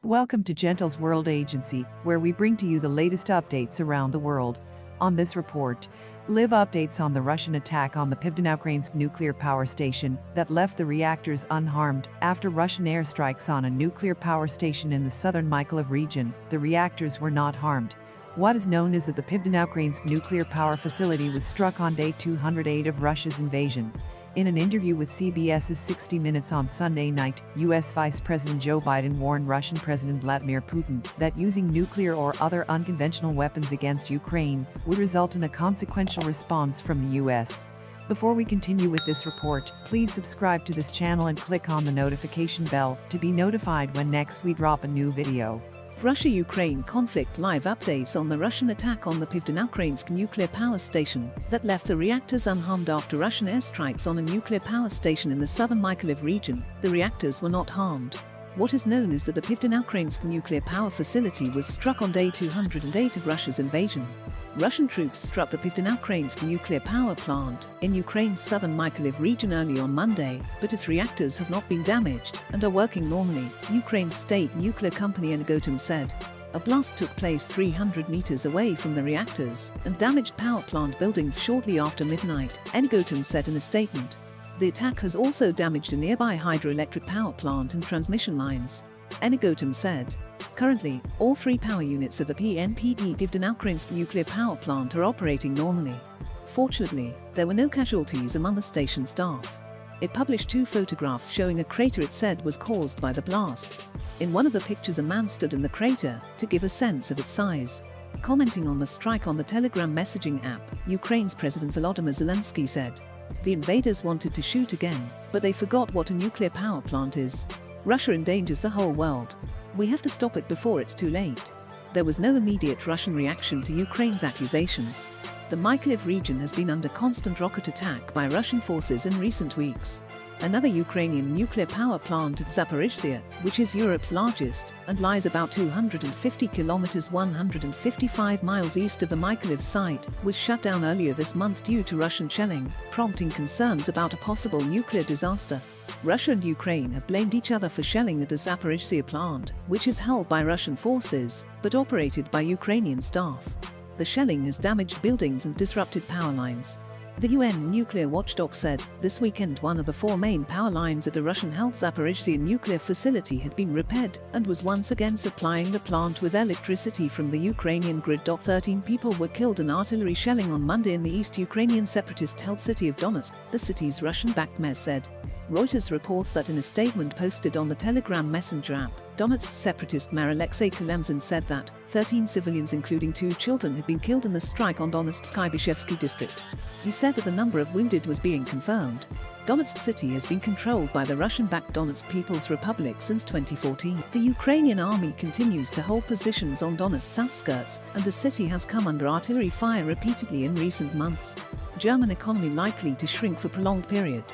Welcome to Gentle's World Agency, where we bring to you the latest updates around the world. On this report, live updates on the Russian attack on the Pivdenaukrainsk nuclear power station that left the reactors unharmed. After Russian airstrikes on a nuclear power station in the southern Mykolaiv region, the reactors were not harmed. What is known is that the Pivdenaukrainsk nuclear power facility was struck on day 208 of Russia's invasion. In an interview with CBS's 60 Minutes on Sunday night, U.S. Vice President Joe Biden warned Russian President Vladimir Putin that using nuclear or other unconventional weapons against Ukraine would result in a consequential response from the U.S. Before we continue with this report, please subscribe to this channel and click on the notification bell to be notified when next we drop a new video. Russia-Ukraine conflict live updates on the Russian attack on the Pivdenaukrainsk nuclear power station that left the reactors unharmed after Russian airstrikes on a nuclear power station in the southern Mykolaiv region. The reactors were not harmed. What is known is that the Pivdenaukrainsk nuclear power facility was struck on day 208 of Russia's invasion. Russian troops struck the Pivdenaukrainsk nuclear power plant in Ukraine's southern Mykolaiv region early on Monday, but its reactors have not been damaged and are working normally, Ukraine's state nuclear company Energoatom said. A blast took place 300 meters away from the reactors and damaged power plant buildings shortly after midnight, Energoatom said in a statement. The attack has also damaged a nearby hydroelectric power plant and transmission lines. Energoatom said. Currently, all three power units of the PNPD Pivdenaukrainsk nuclear power plant are operating normally. Fortunately, there were no casualties among the station staff. It published two photographs showing a crater it said was caused by the blast. In one of the pictures, a man stood in the crater to give a sense of its size. Commenting on the strike on the Telegram messaging app, Ukraine's President Volodymyr Zelensky said, "The invaders wanted to shoot again, but they forgot what a nuclear power plant is. Russia endangers the whole world. We have to stop it before it's too late." There was no immediate Russian reaction to Ukraine's accusations. The Mykolaiv region has been under constant rocket attack by Russian forces in recent weeks. Another Ukrainian nuclear power plant at Zaporizhzhia, which is Europe's largest and lies about 250 kilometers 155 miles east of the Mykolaiv site, was shut down earlier this month due to Russian shelling, prompting concerns about a possible nuclear disaster. Russia and Ukraine have blamed each other for shelling at the Zaporizhzhia plant, which is held by Russian forces but operated by Ukrainian staff. The shelling has damaged buildings and disrupted power lines. The UN nuclear watchdog said this weekend one of the four main power lines at the Russian-held Zaporizhzhia nuclear facility had been repaired and was once again supplying the plant with electricity from the Ukrainian grid. 13 people were killed in artillery shelling on Monday in the East Ukrainian separatist-held city of Donetsk, the city's Russian-backed mayor said. Reuters reports that in a statement posted on the Telegram messenger app, Donetsk's separatist mayor Alexei Kulemzin said that 13 civilians including 2 children had been killed in the strike on Donetsk's Kyiv district. He said that the number of wounded was being confirmed. Donetsk city has been controlled by the Russian-backed Donetsk People's Republic since 2014. The Ukrainian army continues to hold positions on Donetsk's outskirts, and the city has come under artillery fire repeatedly in recent months. German economy likely to shrink for prolonged period.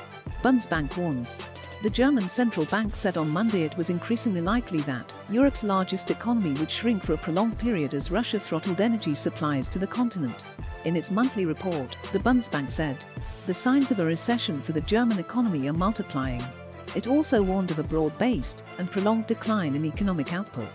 Bundesbank warns. The German central bank said on Monday it was increasingly likely that Europe's largest economy would shrink for a prolonged period as Russia throttled energy supplies to the continent. In its monthly report, the Bundesbank said, the signs of a recession for the German economy are multiplying. It also warned of a broad-based and prolonged decline in economic output.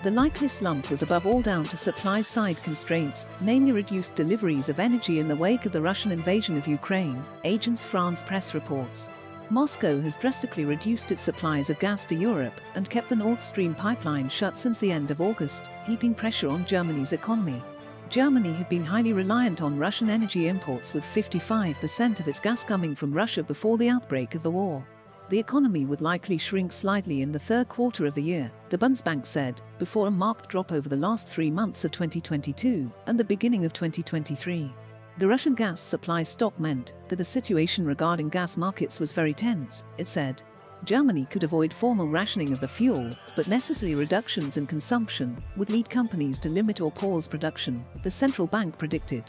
The likely slump was above all down to supply-side constraints, namely reduced deliveries of energy in the wake of the Russian invasion of Ukraine, Agence France Presse reports. Moscow has drastically reduced its supplies of gas to Europe and kept the Nord Stream pipeline shut since the end of August, heaping pressure on Germany's economy. Germany had been highly reliant on Russian energy imports, with 55% of its gas coming from Russia before the outbreak of the war. The economy would likely shrink slightly in the third quarter of the year, the Bundesbank said, before a marked drop over the last 3 months of 2022 and the beginning of 2023. The Russian gas supply stop meant that the situation regarding gas markets was very tense, it said. Germany could avoid formal rationing of the fuel, but necessary reductions in consumption would lead companies to limit or pause production, the central bank predicted.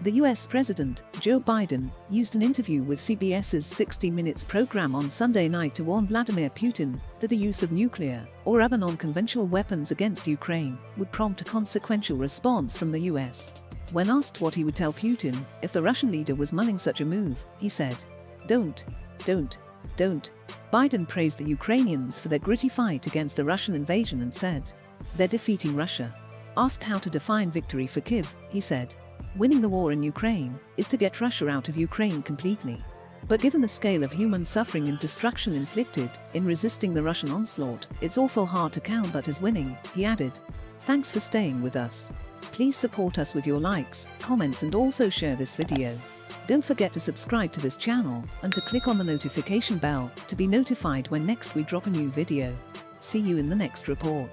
The US President, Joe Biden, used an interview with CBS's 60 Minutes program on Sunday night to warn Vladimir Putin that the use of nuclear or other non-conventional weapons against Ukraine would prompt a consequential response from the US. When asked what he would tell Putin if the Russian leader was mulling such a move, he said, Don't. Don't. Biden praised the Ukrainians for their gritty fight against the Russian invasion and said, "They're defeating Russia." Asked how to define victory for Kyiv, he said, "Winning the war in Ukraine is to get Russia out of Ukraine completely. But given the scale of human suffering and destruction inflicted in resisting the Russian onslaught, it's awful hard to count that as winning," he added. Thanks for staying with us. Please support us with your likes, comments and also share this video. Don't forget to subscribe to this channel and to click on the notification bell to be notified when next we drop a new video. See you in the next report.